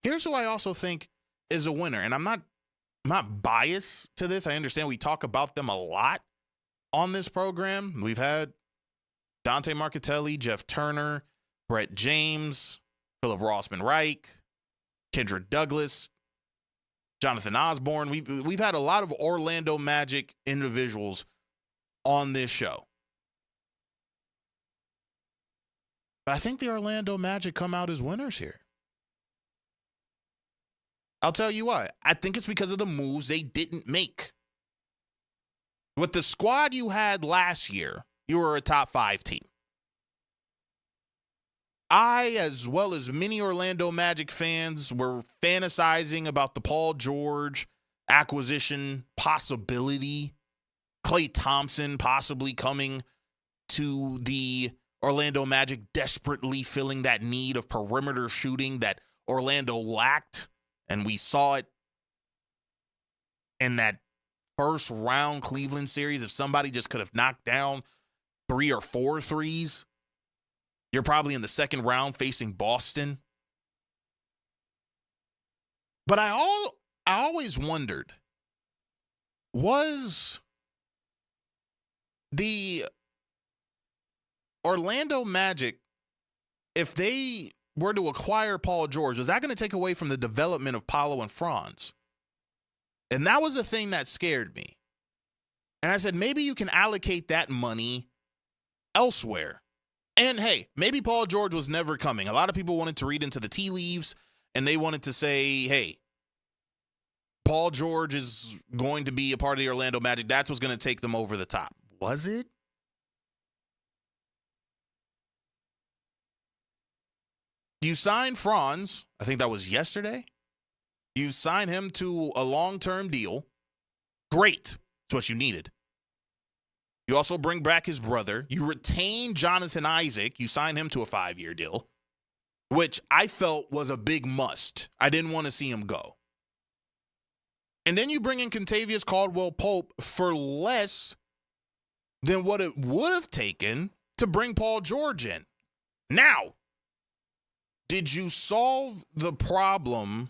Here's who I also think is a winner, and I'm not biased to this. I understand we talk about them a lot on this program. We've had Dante Marchitelli, Jeff Turner, Brett James, Philip Rossman-Reich, Kendrick Douglas, Jonathan Osborne. We've had a lot of Orlando Magic individuals on this show. But I think the Orlando Magic come out as winners here. I'll tell you why. I think it's because of the moves they didn't make. With the squad you had last year, you were a top 5 team. I, as well as many Orlando Magic fans, were fantasizing about the Paul George acquisition possibility. Klay Thompson possibly coming to the Orlando Magic, desperately filling that need of perimeter shooting that Orlando lacked. And we saw it in that first round Cleveland series. If somebody just could have knocked down 3 or 4 threes, you're probably in the second round facing Boston. But I always wondered, was the Orlando Magic, if they were to acquire Paul George, was that going to take away from the development of Paolo and Franz? And that was the thing that scared me. And I said, maybe you can allocate that money elsewhere. And hey, maybe Paul George was never coming. A lot of people wanted to read into the tea leaves, and they wanted to say, hey, Paul George is going to be a part of the Orlando Magic. That's what's going to take them over the top. Was it? You signed Franz, I think that was yesterday. You signed him to a long-term deal. Great. That's what you needed. You also bring back his brother. You retain Jonathan Isaac. You sign him to a 5-year deal, which I felt was a big must. I didn't want to see him go. And then you bring in Kentavious Caldwell-Pope for less than what it would have taken to bring Paul George in. Now, did you solve the problem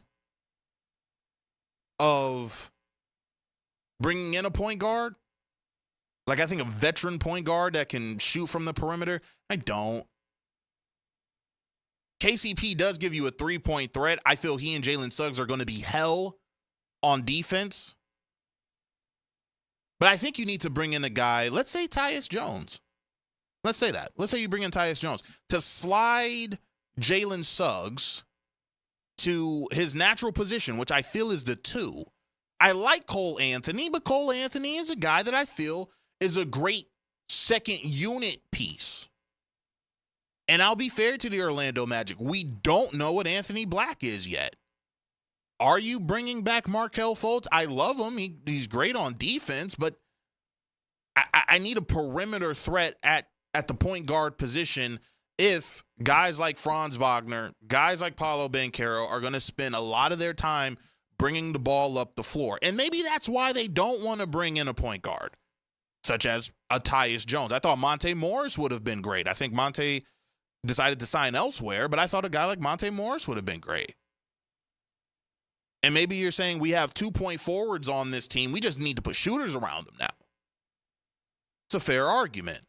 of bringing in a point guard? Like, I think a veteran point guard that can shoot from the perimeter? I don't. KCP does give you a 3-point threat. I feel he and Jalen Suggs are going to be hell on defense. But I think you need to bring in a guy, let's say Tyus Jones. Let's say that. Let's say you bring in Tyus Jones to slide Jalen Suggs to his natural position, which I feel is the 2. I like Cole Anthony, but Cole Anthony is a guy that I feel is a great second unit piece. And I'll be fair to the Orlando Magic. We don't know what Anthony Black is yet. Are you bringing back Markelle Fultz? I love him. He's great on defense, but I need a perimeter threat at the point guard position if guys like Franz Wagner, guys like Paolo Banchero are going to spend a lot of their time bringing the ball up the floor. And maybe that's why they don't want to bring in a point guard, such as a Tyus Jones. I thought Monte Morris would have been great. I think Monte decided to sign elsewhere, but I thought a guy like Monte Morris would have been great. And maybe you're saying we have 2-point forwards on this team. We just need to put shooters around them now. It's a fair argument.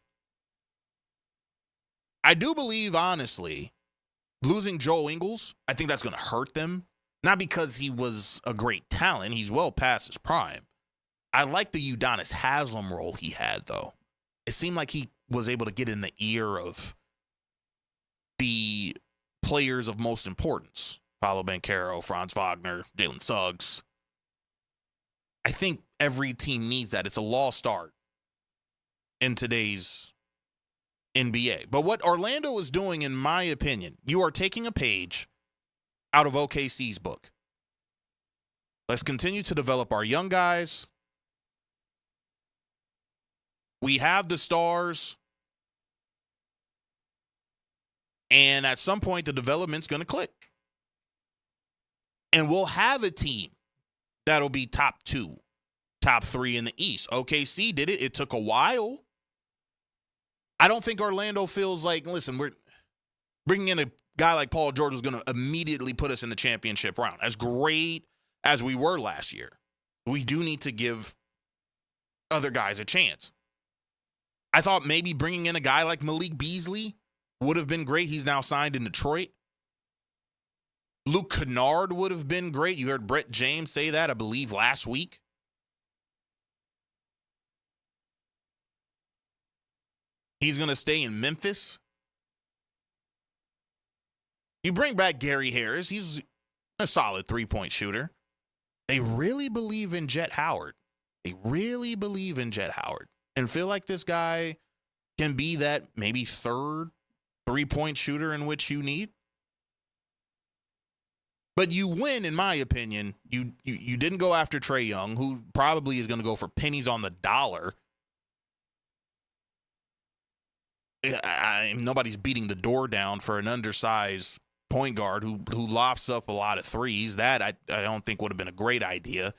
I do believe, honestly, losing Joe Ingles, I think that's going to hurt them. Not because he was a great talent. He's well past his prime. I like the Udonis Haslem role he had, though. It seemed like he was able to get in the ear of the players of most importance. Paolo Banchero, Franz Wagner, Jalen Suggs. I think every team needs that. It's a lost art in today's NBA. But what Orlando is doing, in my opinion, you are taking a page out of OKC's book. Let's continue to develop our young guys. We have the stars. And at some point, the development's going to click. And we'll have a team that'll be top 2, top 3 in the East. OKC did it. It took a while. I don't think Orlando feels like, listen, we're bringing in a guy like Paul George was going to immediately put us in the championship round. As great as we were last year, we do need to give other guys a chance. I thought maybe bringing in a guy like Malik Beasley would have been great. He's now signed in Detroit. Luke Kennard would have been great. You heard Brett James say that, I believe, last week. He's going to stay in Memphis. You bring back Gary Harris. He's a solid three-point shooter. They really believe in Jet Howard. They really believe in Jet Howard and feel like this guy can be that maybe third three-point shooter in which you need. But you win, in my opinion. You didn't go after Trae Young, who probably is going to go for pennies on the dollar. Nobody's beating the door down for an undersized point guard who lofts up a lot of threes. That I don't think would have been a great idea.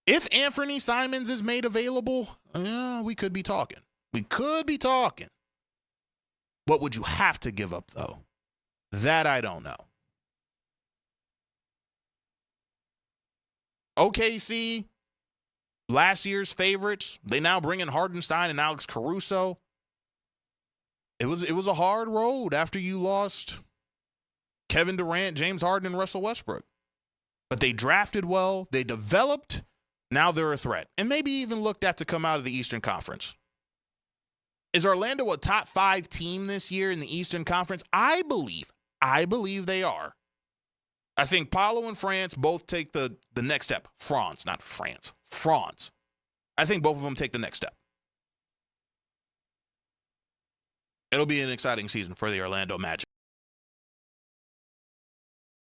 If Anthony Simons is made available, we could be talking. We could be talking. What would you have to give up, though? That I don't know. OKC, last year's favorites. They now bring in Hardenstein and Alex Caruso. It was a hard road after you lost Kevin Durant, James Harden, and Russell Westbrook. But they drafted well. They developed. Now they're a threat. And maybe even looked at to come out of the Eastern Conference. Is Orlando a top 5 team this year in the Eastern Conference? I believe they are. I think Paolo and France both take the next step. France. I think both of them take the next step. It'll be an exciting season for the Orlando Magic.